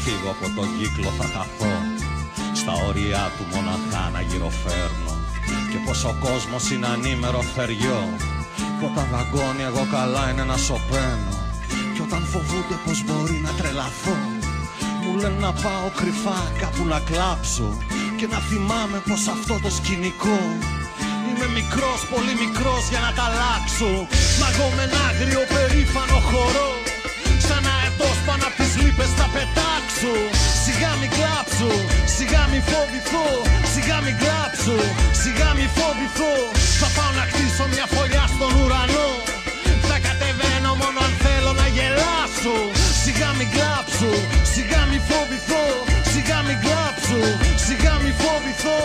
φύγω από τον κύκλο θα χαθώ, στα όρια του μοναχά να γυροφέρνω, και πως ο κόσμος είναι ανήμερο θεριό, που όταν δαγκώνει εγώ καλά είναι να σωπαίνω, και όταν φοβούνται πως μπορεί να τρελαθώ, μου λένε να πάω κρυφά κάπου να κλάψω, και να θυμάμαι πως αυτό το σκηνικό είμαι μικρός, πολύ μικρός για να τα αλλάξω. Μα εγώ με ένα άγριο περήφανο χορό, σαν αετός πάνω απ' τις λύπες θα πετάξω. Σιγά μη κλάψω, σιγά μη φοβηθώ, σιγά μη κλάψω, σιγά μη φοβηθώ. Θα πάω να χτίσω μια φωλιά στον ουρανό, θα κατεβαίνω μόνο αν θέλω να γελάσω. Σιγά μη κλάψω, σιγά μη φοβηθώ, σιγά μη κλάψω, σιγά μη φοβηθώ.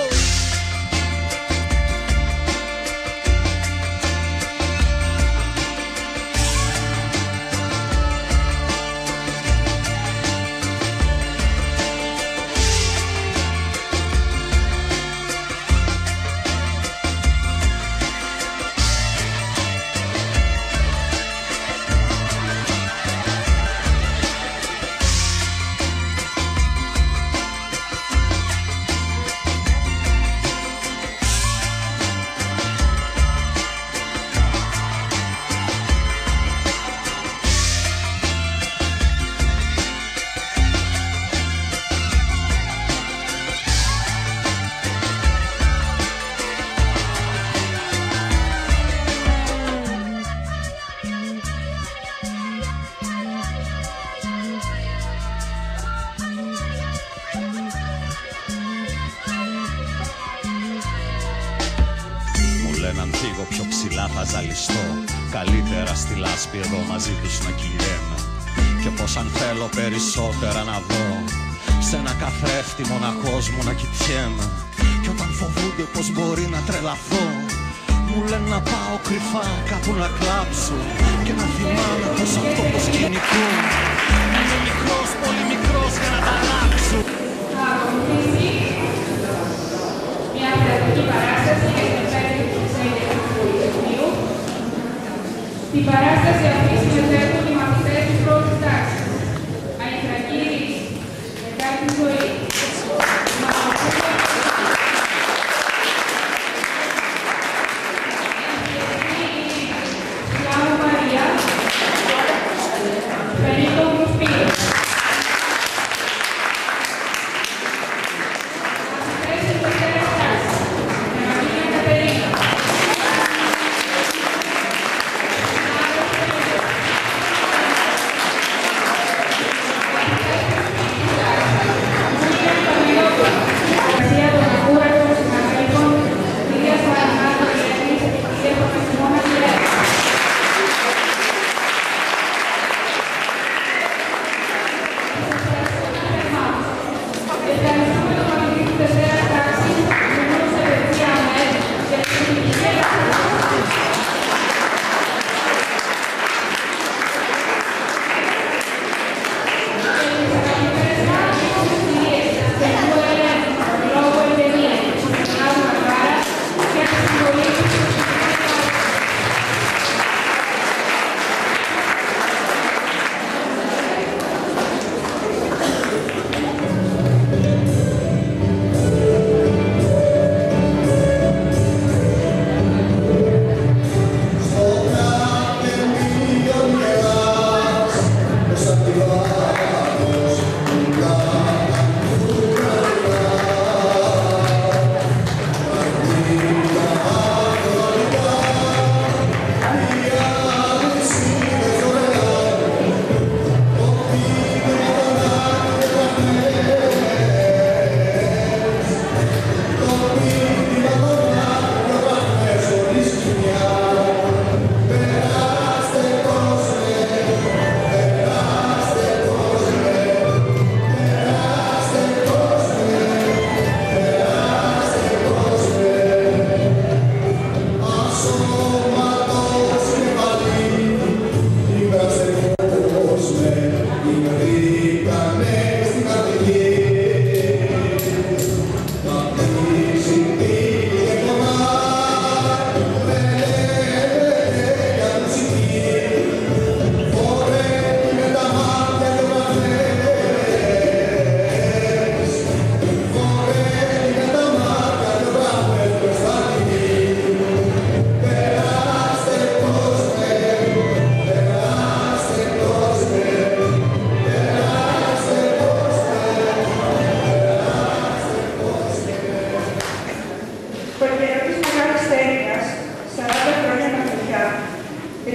Αν φύγω πιο ψηλά θα ζαλιστώ, καλύτερα στη λάσπη εδώ μαζί τους να κυλιέμαι, και πως αν θέλω περισσότερα να δω, σε ένα καθρέφτη μοναχός μου να κοιτιέμαι, και όταν φοβούνται πως μπορεί να τρελαθώ, μου λένε να πάω κρυφά κάπου να κλάψω, και να θυμάμαι πως αυτό το σκηνικό είμαι μικρός, πολύ μικρός για να τα αλλάξω. Θα ακολουθήσει μια θεατρική παράσταση για την επέτειο του Ξένιου του Πολυτεχνείου. Στην παράσταση αυτή συμμετέχουν οι μαθητές της πρώτης τάξης. Αληθρακή Ρίση, Δεκάτη Ζωή, Σλάβα Μαρία, Πενίκογλου Σπύρος. Gracias.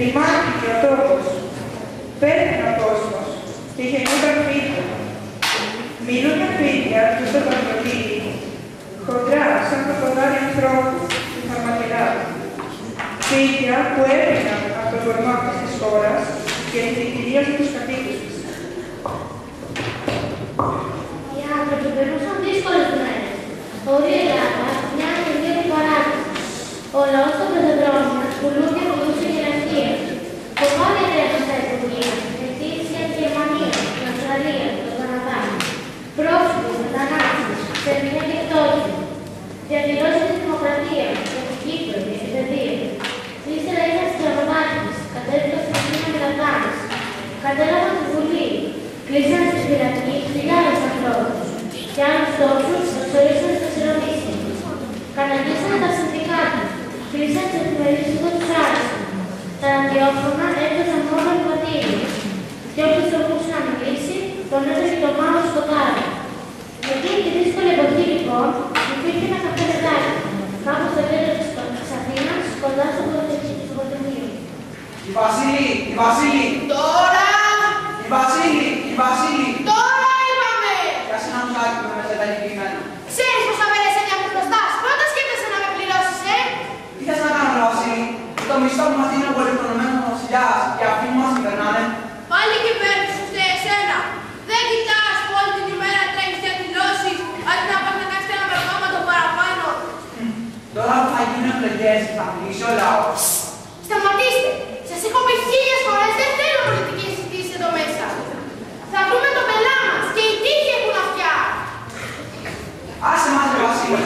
Ρημάχτηκε ο τόπος, πέθανε ο κόσμος και γεννούνταν φύλλα. Μιλούνε φύλλα του στο παντολίδι, χοντρά σαν το ποδάρι ανθρώπου του φαρμακερά. Φύλλα που έμειναν από τον κορμό αυτής της χώρας και κυρίως τους κατοίκους της. Οι άνθρωποι περνούσαν δύσκολες μέρες. Χωρίς Ελλάδα, μια ανεργία του παράδειγμα. Ο λαός των πεζοδρόμων πουλούσε από τους γυναικεία. Κομμάτια τρέχουν στα υπουργεία, Ετήσια τη Γερμανία, την Αυστραλία, τον Καναδά. Πρόσφυγες, μετανάστες, παιδεία και φτώχεια. Διαδηλώσεις της δημοκρατίας, για την Κύπρο, για την παιδεία. Ύστερα είχαν στις Ευρωμάχες, κατέβηκαν στην Κίνα Μιλατάνες. Κατέλαβαν τη Βουλή. Κλείσαν στη φυλακή χιλιάδες ανθρώπους. Και άλλους τόσους εξορίσαν στις ερωτήσεις. Καταγγείλαν τα συνδικάτα. Κλείσαν τις εφημερίδες που τους άρεσαν. Τα ραδιόφωνα έπαιζαν μόνο υποτήρια. Και όποιος τροπούσε να μιλήσει, τον έτρεχε το μαύρο σκοτάδι. Εκείνη τη δύσκολη εποχή, λοιπόν, υπήρχε ένα καφεδάκι, κάπου στο κέντρο της Αθήνας, κοντά στο Πολυτεχνείο. Η Βασίλη! Τώρα! Η Βασίλη! Τώρα είπαμε! Κάσε ένα μουσάκι με μέσα τα κείμενα. Ξέρεις πως θα περάσει μια μπροστάς. Πρώτα σκέφτεσαι να με πληρώσεις, Τι θες να κάνω, Βασίλη? Το μισθό που μας δίνει ο πολυχρονωμένος βασιλιάς και αυτοί που μας κυβερνάνε. Πάλι η κυβέρνηση σου φταίει εσένα. Δεν κοιτάς που όλη την ημέρα τρέχεις για δηλώσεις, αντί να πας να κάνεις ένα πραγμάμα το παραπάνω. Τώρα που θα γίνουν εκλογές, θα μιλήσει ο λαός. Σταματήστε! Σας έχω πει 1000 φορές, δεν θέλω πολιτικές συζητήσεις εδώ μέσα. Θα βρούμε τον πελά μας και οι τύχοι έχουν αυτιά. Άσε μας, ρε Βασίλη.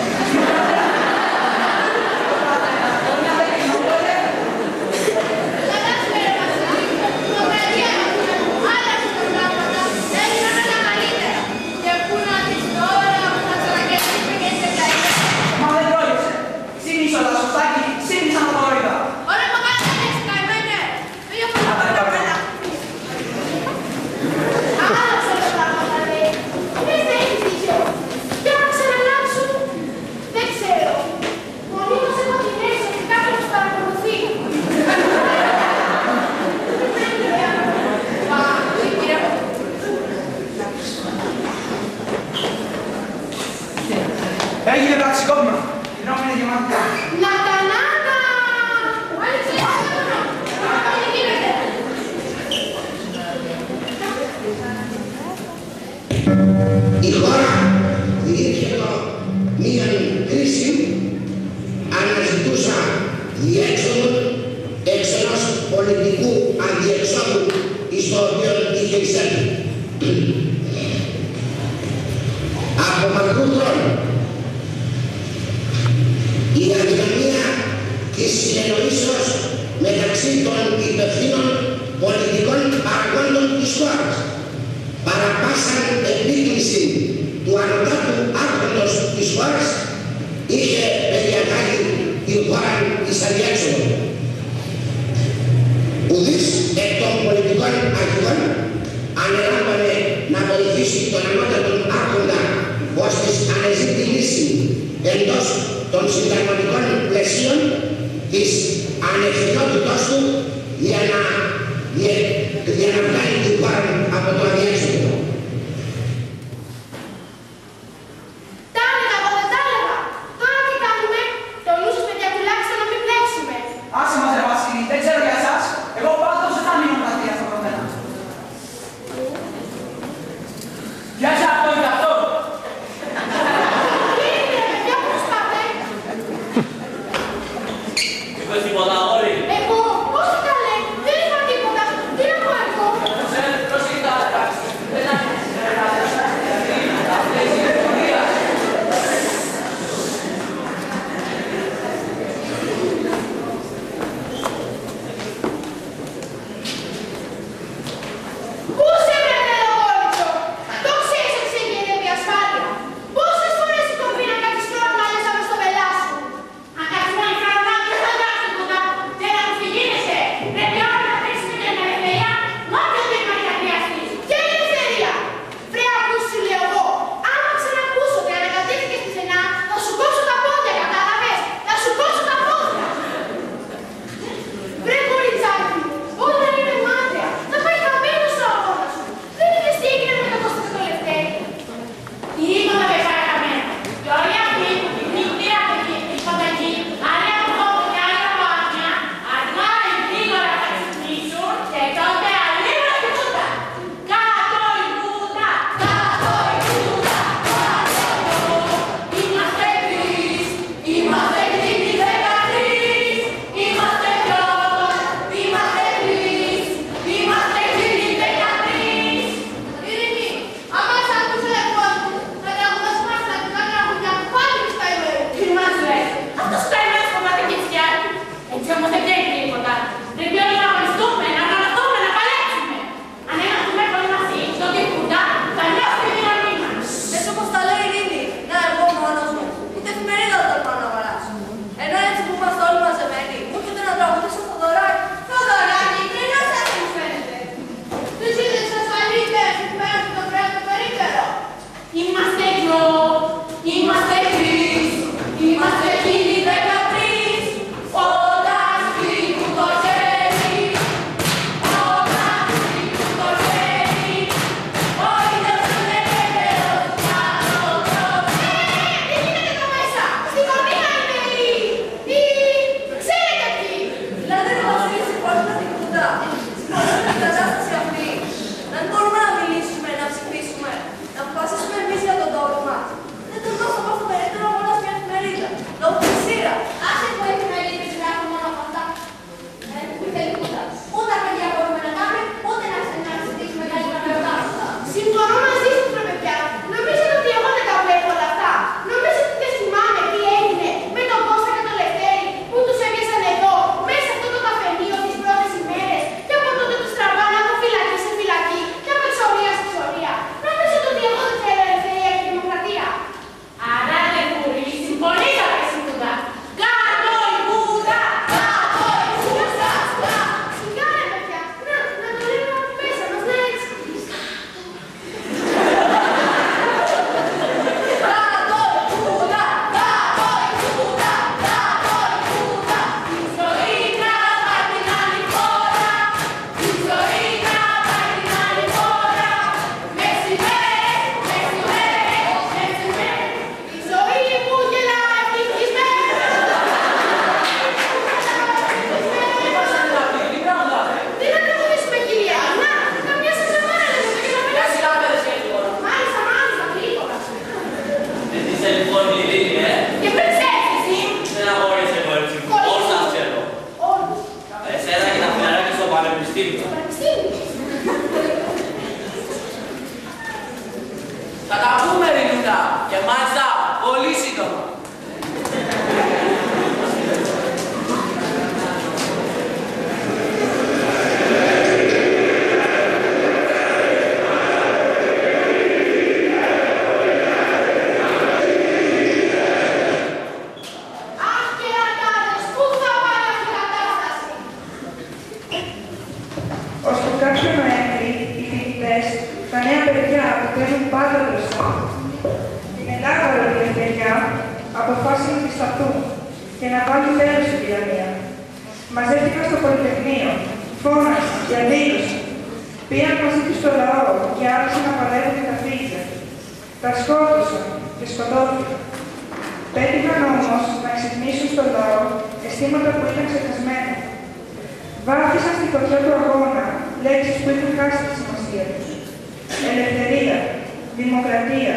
Έγινε πραξικόπημα. Η δρόμη είναι γεμάτη. Νάτα! Άνοιξε το τηλέφωνο! Τι γίνεται! Η χώρα διήρχε μία κρίση, αναζητούσα διέξοδο εξ ενός πολιτικού αντιεξόδου εις το οποίο είχε εισέλθει. Από μακρού χρόνου η αδυναμία της συνεννοήσεως μεταξύ των υπευθύνων πολιτικών παραγόντων της χώρας παρά πάσαν επίκληση του ανωτάτου άρχοντος της χώρας είχε περιαγάγει την χώρα εις αδιέξοδο. Ουδής εκ των πολιτικών αρχηγών ανελάμβανε να βοηθήσει τον ανώτατον άρχοντα ώστε ανεζήτη λύση εντός των συνταγματικών πλαισίων της ανευθυνότητός του για να βγάλει την χώρα από το αδιέξοδο. Τα έλεγα, εγώ δεν τα έλεγα. Τώρα τι κάνουμε? Το νου σας, παιδιά, τουλάχιστον να μην μπλέξουμε. Άσε μας, ρε Βασίλη, δεν ξέρω για εσάς. Εγώ πάντως δεν θα μείνω πλατεία στα προτένα. Πιάσε αυτό και αυτό. Τι είναι, παιδιά, πώς πάτε? Είπες τίποτα, αγόρι? Εγώ, πώς το καλέ, δεν είπα τίποτα. Τι να πω εγώ? Πρόσεχε τα, εντάξει. πανεπιστήμιο. Θα τα πούμε, Ρινούτα, και μάλιστα πολύ σύντομα. Αποφάσισαν να σταθούν και να βάλουν τέλος στην τυραννία. Μαζεύτηκαν στο Πολυτεχνείο, φώναξαν, διαδήλωσαν. Πήγαν μαζί τους στο λαό και άρχισαν να παλεύουν τα φύλλα. Τα σκότωσαν και σκοτώθηκαν. Πέτυχαν όμως να ξυπνήσουν στο λαό αισθήματα που ήταν ξεχασμένα. Βάφτισαν στη φωτιά του αγώνα λέξεις που είχαν χάσει τη σημασία τους. Ελευθερία, δημοκρατία,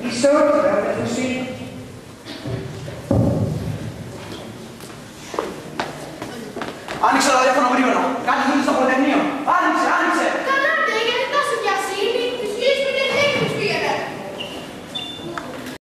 ισότητα, αδελφοσύνη.